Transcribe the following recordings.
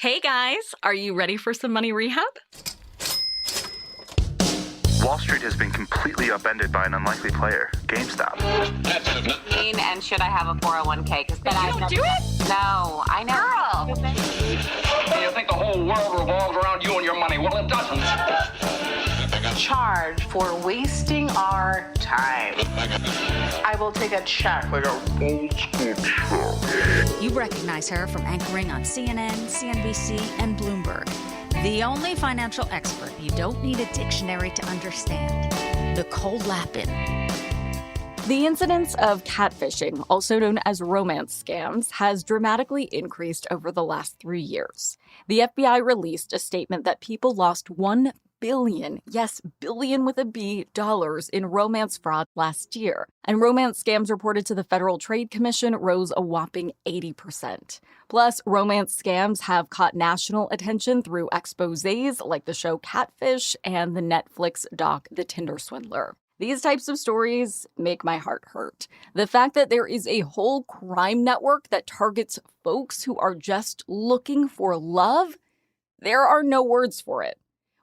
Hey guys, are you ready for some money rehab? Wall Street has been completely upended by an unlikely player, GameStop. And should I have a 401k? But you don't do it? No, I know. Girl. You think the whole world revolves around you and your money? Well, it doesn't. Charge for wasting our time. I will take a check like a old school check. You recognize her from anchoring on CNN, CNBC, and Bloomberg. The only financial expert you don't need a dictionary to understand. Nicole. The incidence of catfishing, also known as romance scams, has dramatically increased over the last 3 years. The FBI released a statement that people lost $1 billion, yes, billion with a B, dollars in romance fraud last year. And romance scams reported to the Federal Trade Commission rose a whopping 80%. Plus, romance scams have caught national attention through exposés like the show Catfish and the Netflix doc The Tinder Swindler. These types of stories make my heart hurt. The fact that there is a whole crime network that targets folks who are just looking for love, there are no words for it.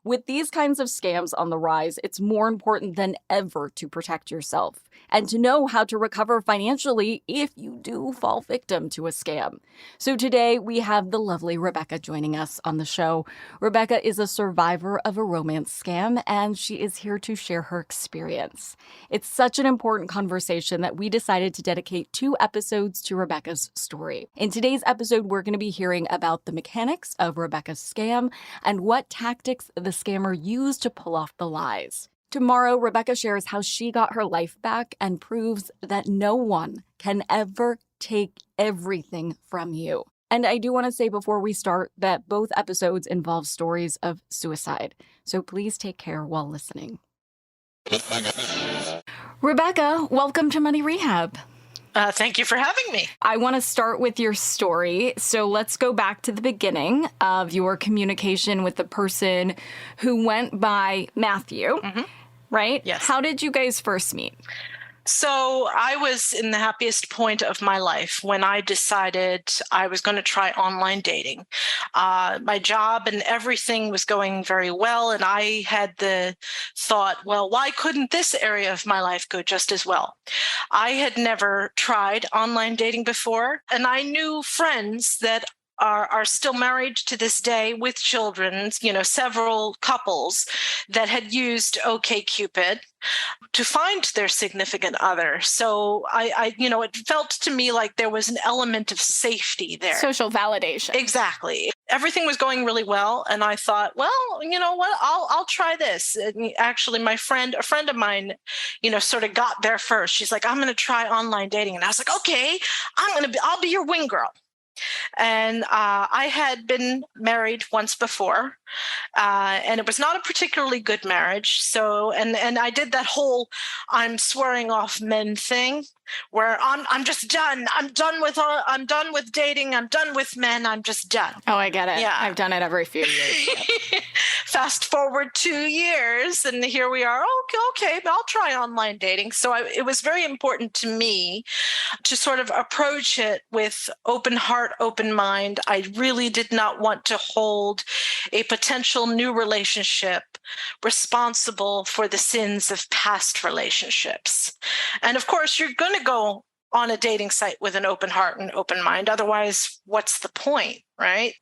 With these kinds of scams on the rise, it's more important than ever to protect yourself and to know how to recover financially if you do fall victim to a scam. So today we have the lovely Rebecca joining us on the show. Rebecca is a survivor of a romance scam, and she is here to share her experience. It's such an important conversation that we decided to dedicate 2 episodes to Rebecca's story. In today's episode, we're going to be hearing about the mechanics of Rebecca's scam and what tactics the scammer used to pull off the lies. Tomorrow, Rebecca shares how she got her life back and proves that no one can ever take everything from you. And I do want to say before we start that both episodes involve stories of suicide. So please take care while listening. Rebecca, welcome to Money Rehab. Thank you for having me. I want to start with your story. So let's go back to the beginning of your communication with the person who went by Matthew, right? Yes. How did you guys first meet? So I was in the happiest point of my life when I decided I was going to try online dating. My job and everything was going very well, and I had the thought, well, why couldn't this area of my life go just as well? I had never tried online dating before, and I knew friends that are still married to this day with children, several couples that had used OkCupid to find their significant other. So it felt to me like there was an element of safety there. Social validation. Exactly. Everything was going really well. And I thought, well, you know what, I'll try this. And actually, a friend of mine, sort of got there first. She's like, I'm going to try online dating. And I was like, okay, I'll be your wing girl. And I had been married once before, and it was not a particularly good marriage. So, and I did that whole I'm swearing off men thing, where I'm just done. I'm done with dating. I'm done with men. I'm just done. Oh, I get it. Yeah. I've done it every few years. Fast forward 2 years, and here we are. Okay, I'll try online dating. So it was very important to me to sort of approach it with open heart, open mind. I really did not want to hold a potential new relationship responsible for the sins of past relationships. And of course, you're going to go on a dating site with an open heart and open mind. Otherwise, what's the point, right?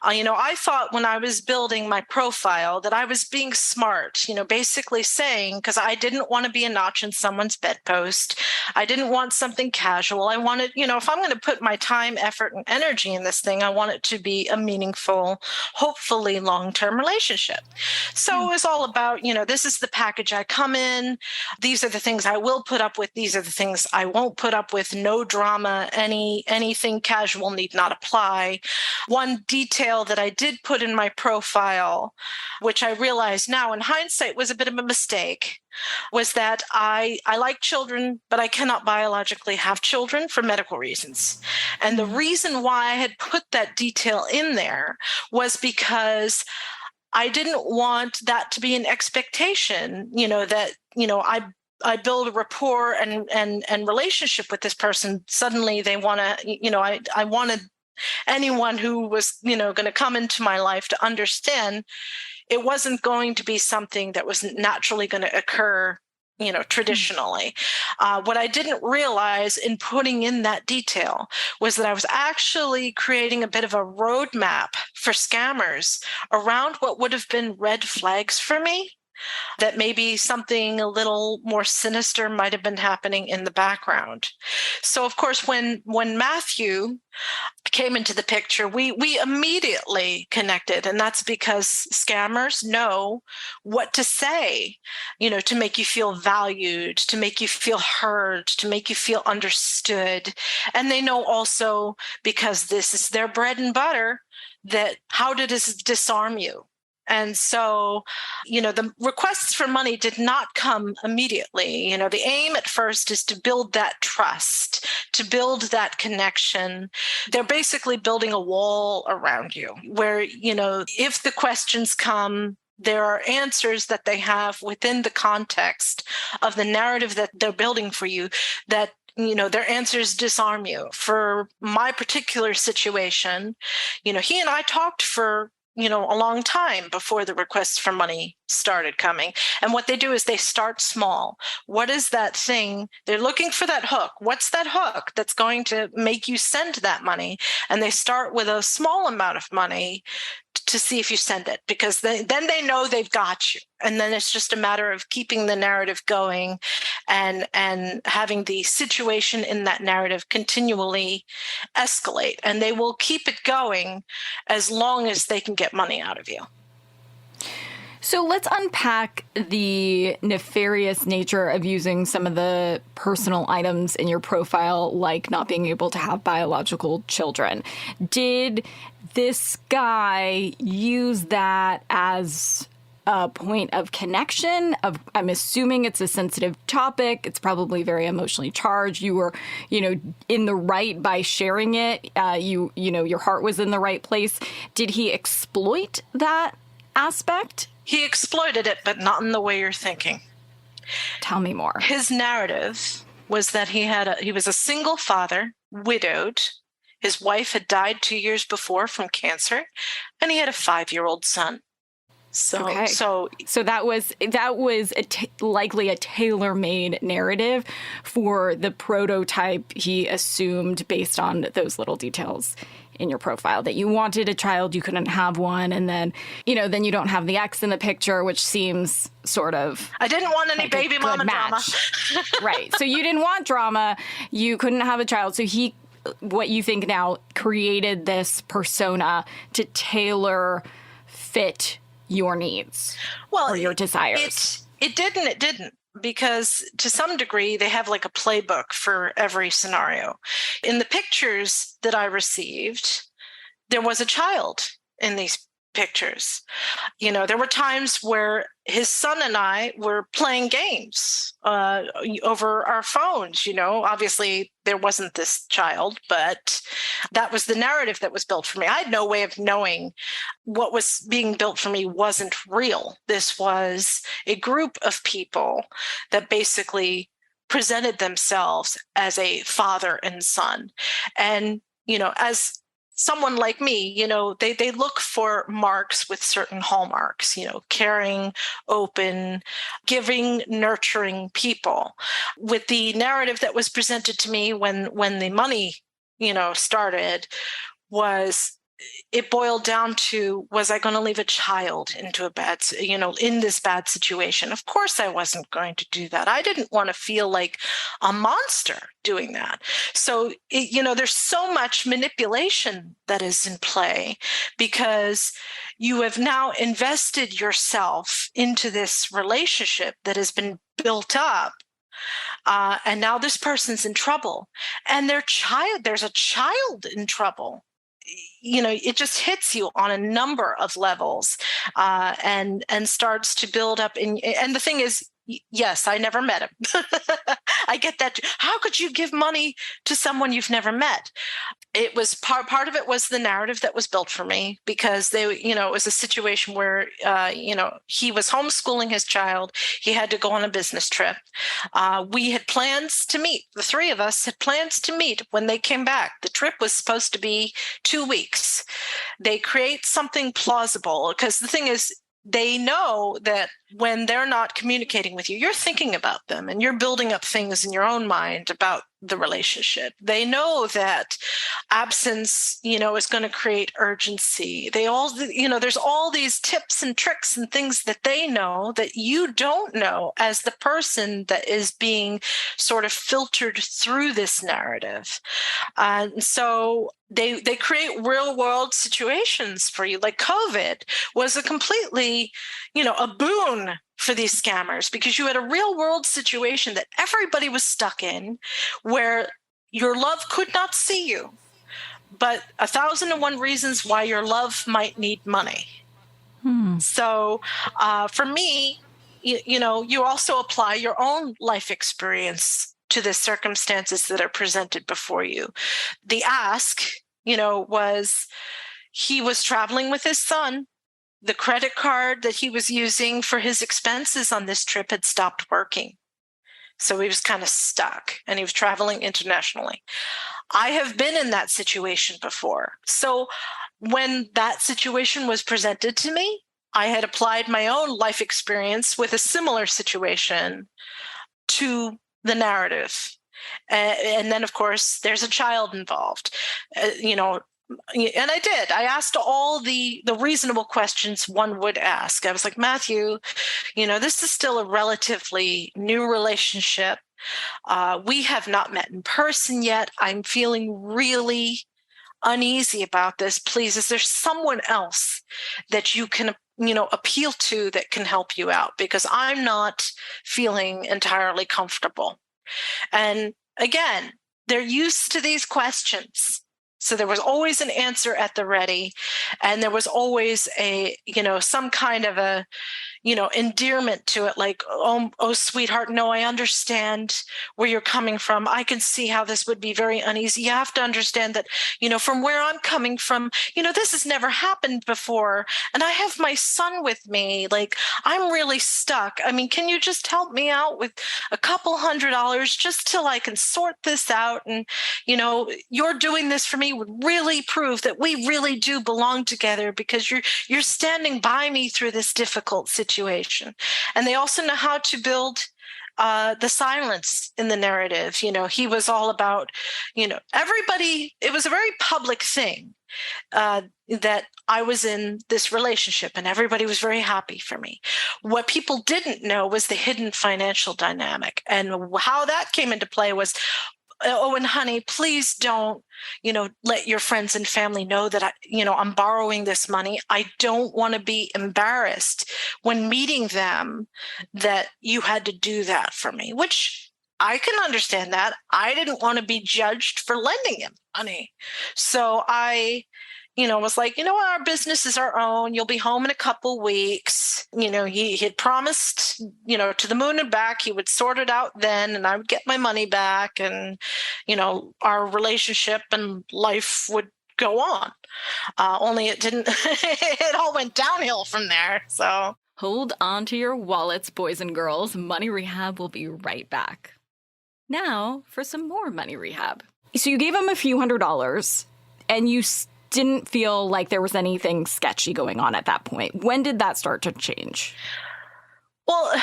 I thought when I was building my profile that I was being smart, basically saying, because I didn't want to be a notch in someone's bedpost. I didn't want something casual. I wanted, if I'm going to put my time, effort, and energy in this thing, I want it to be a meaningful, hopefully long-term relationship. So it was all about, this is the package I come in. These are the things I will put up with. These are the things I won't put up with. No drama. Anything casual need not apply. One detail that I did put in my profile, which I realize now in hindsight was a bit of a mistake, was that I like children, but I cannot biologically have children for medical reasons. And the reason why I had put that detail in there was because I didn't want that to be an expectation, that, I build a rapport and relationship with this person. Suddenly they want to, I wanted anyone who was, going to come into my life to understand it wasn't going to be something that was naturally going to occur, traditionally. What I didn't realize in putting in that detail was that I was actually creating a bit of a roadmap for scammers around what would have been red flags for me, that maybe something a little more sinister might have been happening in the background. So, of course, when Matthew came into the picture, we immediately connected. And that's because scammers know what to say, to make you feel valued, to make you feel heard, to make you feel understood. And they know also, because this is their bread and butter, that how to disarm you. And so, the requests for money did not come immediately. The aim at first is to build that trust, to build that connection. They're basically building a wall around you where, if the questions come, there are answers that they have within the context of the narrative that they're building for you that their answers disarm you. For my particular situation, he and I talked for a long time before the requests for money started coming. And what they do is they start small. What is that thing? They're looking for that hook. What's that hook that's going to make you send that money? And they start with a small amount of money to see if you send it, because then they know they've got you. And then it's just a matter of keeping the narrative going and having the situation in that narrative continually escalate. And they will keep it going as long as they can get money out of you. So let's unpack the nefarious nature of using some of the personal items in your profile, like not being able to have biological children. Did this guy use that as a point of connection? I'm assuming it's a sensitive topic. It's probably very emotionally charged. You were, in the right by sharing it. Your heart was in the right place. Did he exploit that aspect? He exploited it, but not in the way you're thinking. Tell me more. His narrative was that he was a single father, widowed. His wife had died 2 years before from cancer, and he had a 5-year-old son. So that was likely a tailor-made narrative for the prototype he assumed based on those little details in your profile, that you wanted a child, you couldn't have one, and then you don't have the ex in the picture, which seems sort of I didn't want any baby mama drama. Right. So you didn't want drama, you couldn't have a child. So he, what you think now, created this persona to tailor fit your needs or your desires. It didn't. Because to some degree, they have like a playbook for every scenario. In the pictures that I received, there was a child in these pictures. There were times where his son and I were playing games over our phones. Obviously there wasn't this child, but that was the narrative that was built for me. I had no way of knowing what was being built for me wasn't real. This was a group of people that basically presented themselves as a father and son. And, as someone like me, they look for marks with certain hallmarks, caring, open, giving, nurturing people. With the narrative that was presented to me when the money, started, it boiled down to, was I going to leave a child into in this bad situation? Of course I wasn't going to do that. I didn't want to feel like a monster doing that. So, there's so much manipulation that is in play because you have now invested yourself into this relationship that has been built up. And now this person's in trouble, and there's a child in trouble. It just hits you on a number of levels and starts to build up. And the thing is, yes, I never met him. I get that. How could you give money to someone you've never met? it was part of it was the narrative that was built for me, because it was a situation where, he was homeschooling his child. He had to go on a business trip. We had plans to meet. The three of us had plans to meet when they came back. The trip was supposed to be 2 weeks. They create something plausible, because the thing is, they know that when they're not communicating with you, you're thinking about them and you're building up things in your own mind about the relationship. They know that absence, is going to create urgency. There's all these tips and tricks and things that they know that you don't know as the person that is being sort of filtered through this narrative. And so they create real world situations for you. Like COVID was a completely, a boon for these scammers, because you had a real world situation that everybody was stuck in, where your love could not see you, but 1,001 reasons why your love might need money. So for me, you also apply your own life experience to the circumstances that are presented before you. The ask, was, he was traveling with his son. The credit card that he was using for his expenses on this trip had stopped working. So he was kind of stuck, and he was traveling internationally. I have been in that situation before. So when that situation was presented to me, I had applied my own life experience with a similar situation to the narrative. And then, of course, there's a child involved, and I did. I asked all the reasonable questions one would ask. I was like, Matthew, this is still a relatively new relationship. We have not met in person yet. I'm feeling really uneasy about this. Please, is there someone else that you can, appeal to that can help you out? Because I'm not feeling entirely comfortable. And again, they're used to these questions. So there was always an answer at the ready, and there was always some kind of a, endearment to it, like, oh, sweetheart, no, I understand where you're coming from. I can see how this would be very uneasy. You have to understand that, from where I'm coming from, this has never happened before. And I have my son with me. Like, I'm really stuck. I mean, can you just help me out with a couple $100 just till I can sort this out? And, you're doing this for me would really prove that we really do belong together, because you're standing by me through this difficult situation. And they also know how to build the silence in the narrative. He was all about, everybody. It was a very public thing that I was in this relationship, and everybody was very happy for me. What people didn't know was the hidden financial dynamic, and how that came into play was, oh, and honey, please don't, let your friends and family know that I'm borrowing this money. I don't want to be embarrassed when meeting them that you had to do that for me, which I can understand that. I didn't want to be judged for lending him money. So I, was like, what, our business is our own. You'll be home in a couple weeks. He had promised, to the moon and back, he would sort it out then, and I would get my money back, and, our relationship and life would go on. Only it didn't, it all went downhill from there. So hold on to your wallets, boys and girls. Money Rehab will be right back. Now for some more Money Rehab. So you gave him a few $100s, and you didn't feel like there was anything sketchy going on at that point. When did that start to change? Well,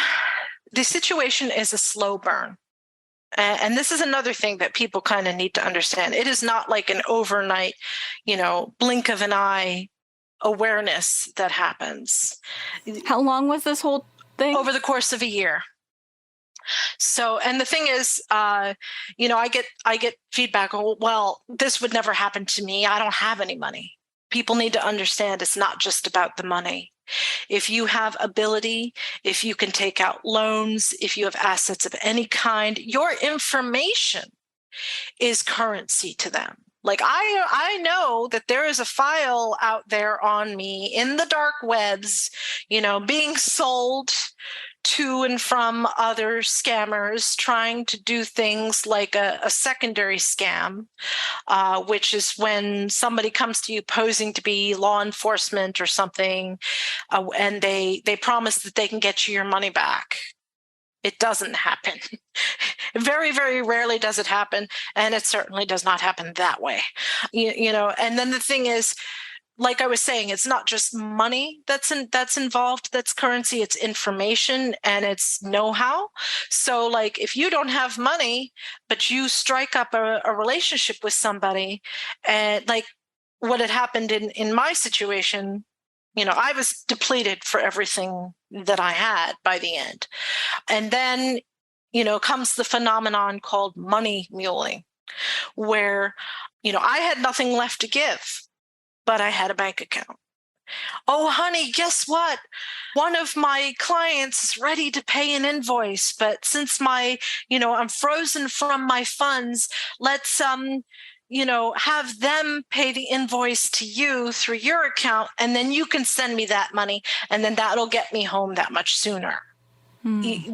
the situation is a slow burn. And this is another thing that people kind of need to understand. It is not like an overnight, blink of an eye awareness that happens. How long was this whole thing? Over the course of a year. So, and the thing is, I get feedback. Oh, well, this would never happen to me. I don't have any money. People need to understand it's not just about the money. If you have ability, if you can take out loans, if you have assets of any kind, your information is currency to them. Like I know that there is a file out there on me in the dark webs, being sold to and from other scammers trying to do things like a secondary scam, which is when somebody comes to you posing to be law enforcement or something, and they promise that they can get you your money back. It doesn't happen. Very, very rarely does it happen, and it certainly does not happen that way. And then the thing is, like I was saying, it's not just money that's involved, that's currency, it's information and it's know-how. So like if you don't have money, but you strike up a relationship with somebody, and like what had happened in my situation, I was depleted for everything that I had by the end. And then, comes the phenomenon called money muling, where, I had nothing left to give, but I had a bank account. Oh, honey, guess what? One of my clients is ready to pay an invoice, but since I'm frozen from my funds, let's, have them pay the invoice to you through your account, and then you can send me that money, and then that'll get me home that much sooner.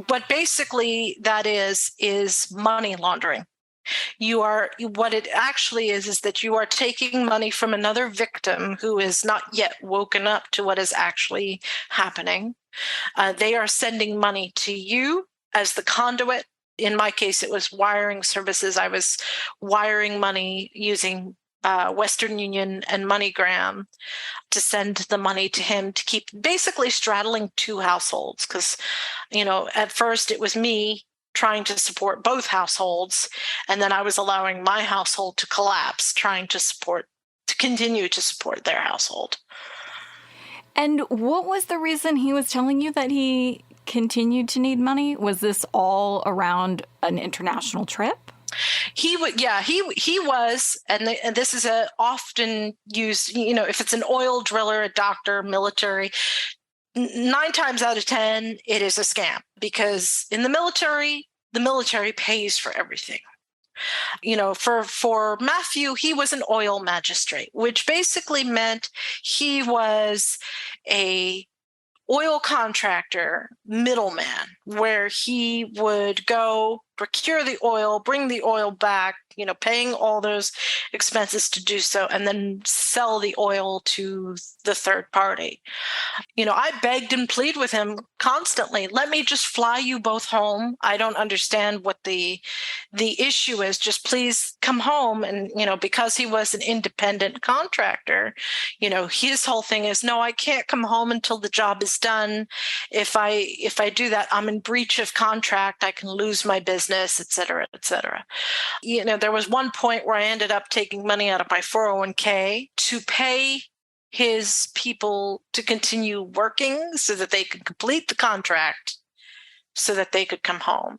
What basically that is money laundering. What it actually is that you are taking money from another victim who is not yet woken up to what is actually happening. They are sending money to you as the conduit. In my case, it was wiring services. I was wiring money using Western Union and MoneyGram to send the money to him to keep basically straddling two households. Because, at first it was me trying to support both households, and then I was allowing my household to collapse, trying to continue to support their household. And what was the reason he was telling you that he continued to need money? Was this all around an international trip? He was, and this is a often used, if it's an oil driller, a doctor, military, 9 times out of 10, it is a scam, because in the military pays for everything. For Matthew, he was an oil magistrate, which basically meant he was a oil contractor middleman, where he would go procure the oil, bring the oil back, paying all those expenses to do so, and then sell the oil to the third party. I begged and pleaded with him constantly, let me just fly you both home. I don't understand what the issue is. Just please come home. And, because he was an independent contractor, his whole thing is, no, I can't come home until the job is done. If I do that, I'm in breach of contract. I can lose my business, et cetera, et cetera. There was one point where I ended up taking money out of my 401k to pay his people to continue working so that they could complete the contract so that they could come home.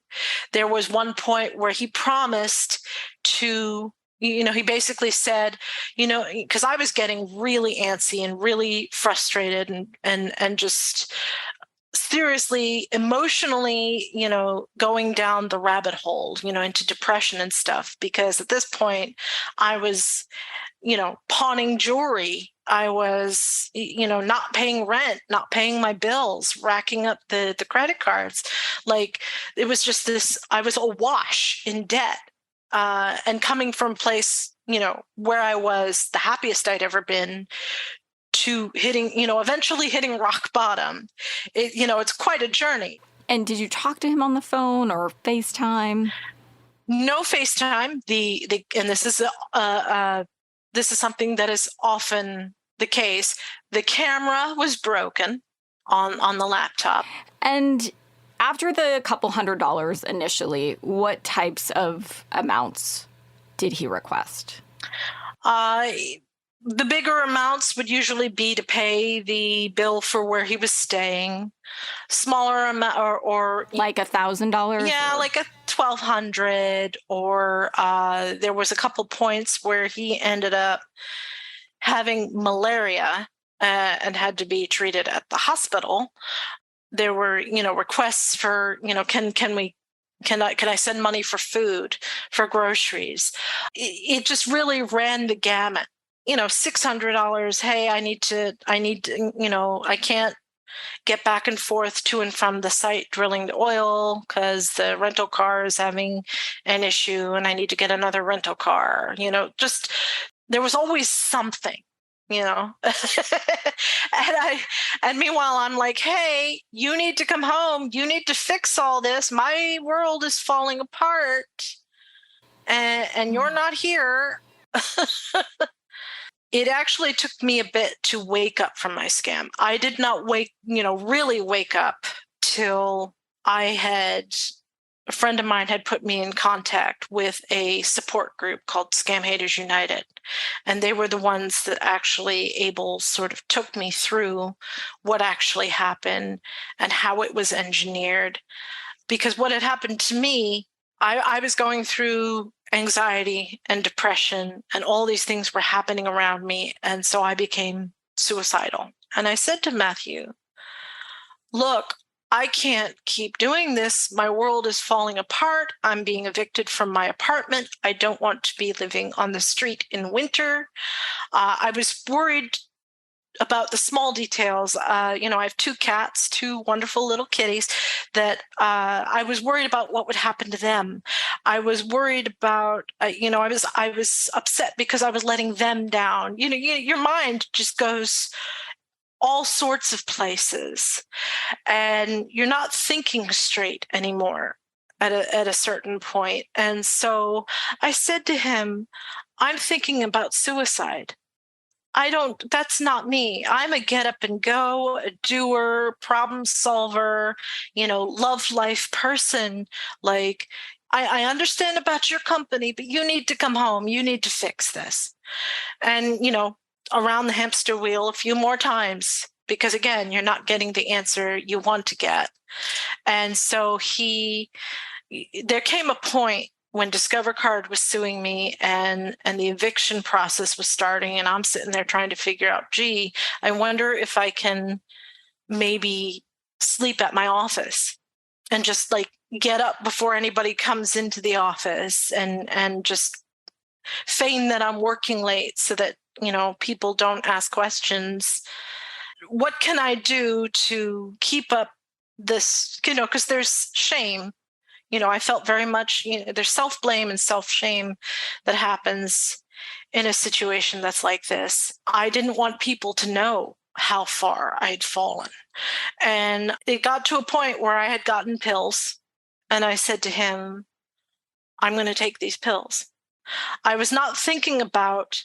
There was one point where he promised to, he basically said, because I was getting really antsy and really frustrated and just seriously, emotionally, going down the rabbit hole, into depression and stuff, because at this point I was, pawning jewelry. I was, not paying rent, not paying my bills, racking up the credit cards. Like, it was just this, I was awash in debt. And coming from a place, where I was the happiest I'd ever been, to hitting, eventually hitting rock bottom. It's quite a journey. And did you talk to him on the phone or FaceTime? No FaceTime. And this is something that is often the case. The camera was broken on the laptop. And after the couple $100 initially, what types of amounts did he request? The bigger amounts would usually be to pay the bill for where he was staying. Smaller amount, or like $1,000. Yeah, like $1,200. Or there was a couple points where he ended up having malaria and had to be treated at the hospital. There were, requests for, can I send money for food, for groceries? It just really ran the gamut. $600. Hey, I can't get back and forth to and from the site drilling the oil because the rental car is having an issue and I need to get another rental car. Just there was always something. and meanwhile I'm like, hey, you need to come home. You need to fix all this. My world is falling apart and you're not here. It actually took me a bit to wake up from my scam. I did not really wake up till a friend of mine had put me in contact with a support group called Scam Haters United. And they were the ones that actually sort of took me through what actually happened and how it was engineered. Because what had happened to me, I was going through anxiety and depression, and all these things were happening around me. And so I became suicidal. And I said to Matthew, look, I can't keep doing this. My world is falling apart. I'm being evicted from my apartment. I don't want to be living on the street in winter. I was worried about the small details. I have 2 cats, 2 wonderful little kitties that I was worried about what would happen to them. I was worried about, I was upset because I was letting them down. Your mind just goes all sorts of places and you're not thinking straight anymore at a certain point. And so I said to him, I'm thinking about suicide. That's not me. I'm a get up and go, a doer, problem solver, love life person. Like, I understand about your company, but you need to come home. You need to fix this. And, around the hamster wheel a few more times, because again, you're not getting the answer you want to get. And so there came a point when Discover Card was suing me and the eviction process was starting, and I'm sitting there trying to figure out, gee, I wonder if I can maybe sleep at my office and just like get up before anybody comes into the office and just feign that I'm working late so that, people don't ask questions. What can I do to keep up this, because there's shame. I felt very much, there's self-blame and self-shame that happens in a situation that's like this. I didn't want people to know how far I'd fallen. And it got to a point where I had gotten pills. And I said to him, I'm going to take these pills. I was not thinking about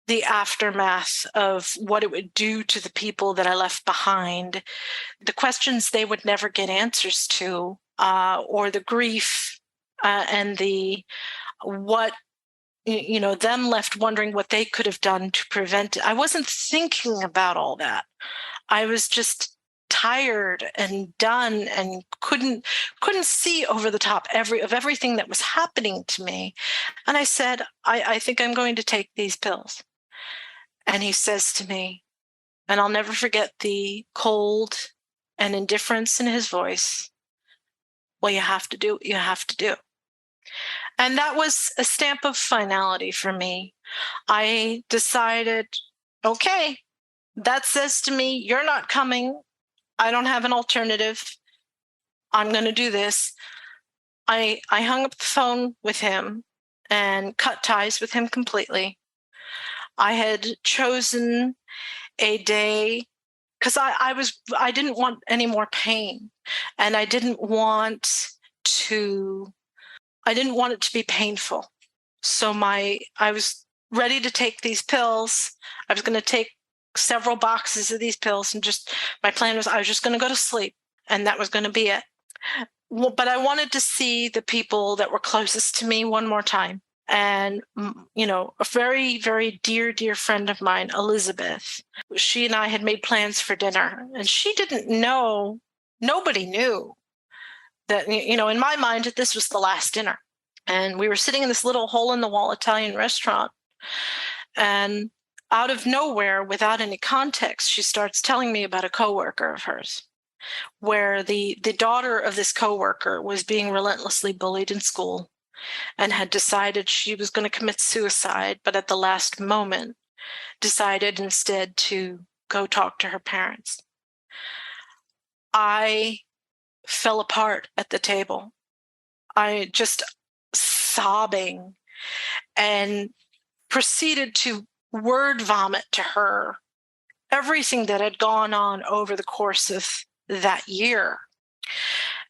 the aftermath of what it would do to the people that I left behind, the questions they would never get answers to, or the grief and them left wondering what they could have done to prevent it. I wasn't thinking about all that. I was just tired and done and couldn't see over the top of everything that was happening to me. And I said, I think I'm going to take these pills. And he says to me, and I'll never forget the cold and indifference in his voice, well, you have to do what you have to do. And that was a stamp of finality for me. I decided, okay, that says to me, you're not coming. I don't have an alternative. I'm going to do this. I hung up the phone with him and cut ties with him completely. I had chosen a day because I didn't want any more pain, and I didn't want it to be painful. So I was ready to take these pills. I was going to take several boxes of these pills, and my plan was I was just going to go to sleep, and that was going to be it. But I wanted to see the people that were closest to me one more time. And, a very, very dear, dear friend of mine, Elizabeth, she and I had made plans for dinner, and she didn't know, nobody knew that, in my mind, this was the last dinner. And we were sitting in this little hole-in-the-wall Italian restaurant. And out of nowhere, without any context, she starts telling me about a coworker of hers, where the daughter of this coworker was being relentlessly bullied in school and had decided she was going to commit suicide, but at the last moment decided instead to go talk to her parents. I fell apart at the table. I just sobbing and proceeded to word vomit to her everything that had gone on over the course of that year.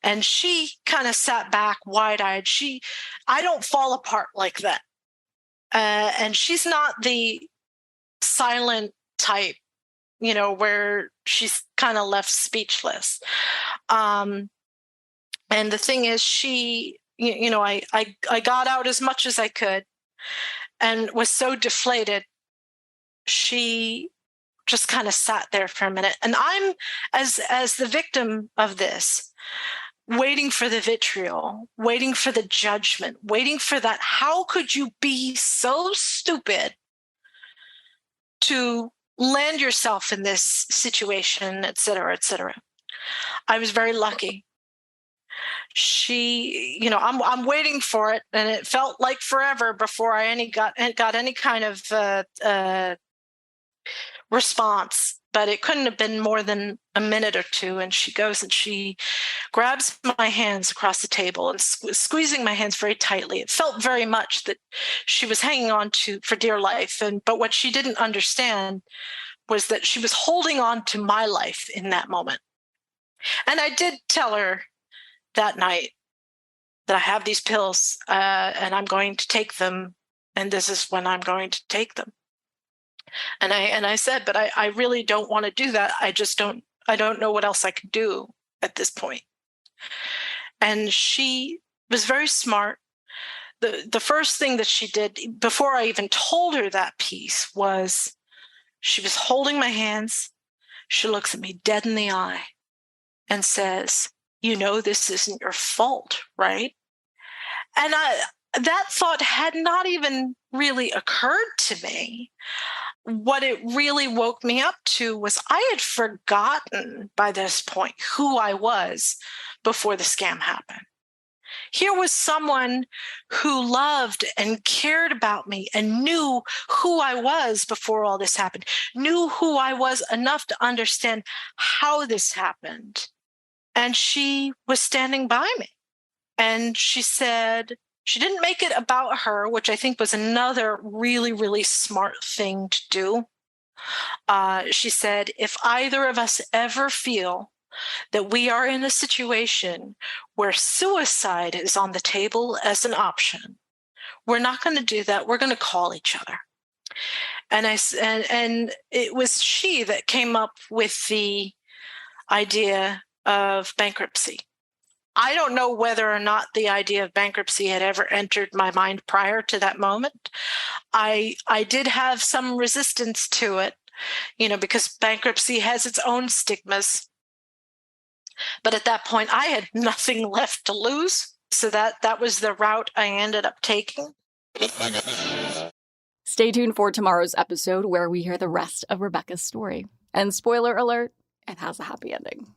And she kind of sat back wide-eyed. I don't fall apart like that. And she's not the silent type, where she's kind of left speechless. And the thing is, I got out as much as I could and was so deflated. She just kind of sat there for a minute. And I'm, as the victim of this, waiting for the vitriol, waiting for the judgment, waiting for that. How could you be so stupid to land yourself in this situation, et cetera, et cetera? I was very lucky. I'm waiting for it, and it felt like forever before I got any kind of response. But it couldn't have been more than a minute or two. And she goes and she grabs my hands across the table and squeezing my hands very tightly. It felt very much that she was hanging on to for dear life. But what she didn't understand was that she was holding on to my life in that moment. And I did tell her that night that I have these pills and I'm going to take them. And this is when I'm going to take them. And I said, but I really don't want to do that. I don't know what else I could do at this point. And she was very smart. The first thing that she did before I even told her that piece was she was holding my hands. She looks at me dead in the eye and says, this isn't your fault, right? And that thought had not even really occurred to me. What it really woke me up to was I had forgotten by this point who I was before the scam happened. Here was someone who loved and cared about me and knew who I was before all this happened, knew who I was enough to understand how this happened. And she was standing by me. And she said, she didn't make it about her, which I think was another really, really smart thing to do. She said, if either of us ever feel that we are in a situation where suicide is on the table as an option, we're not going to do that. We're going to call each other. And it was she that came up with the idea of bankruptcy. I don't know whether or not the idea of bankruptcy had ever entered my mind prior to that moment. I did have some resistance to it, because bankruptcy has its own stigmas. But at that point, I had nothing left to lose. So that was the route I ended up taking. Stay tuned for tomorrow's episode where we hear the rest of Rebecca's story. And spoiler alert, it has a happy ending.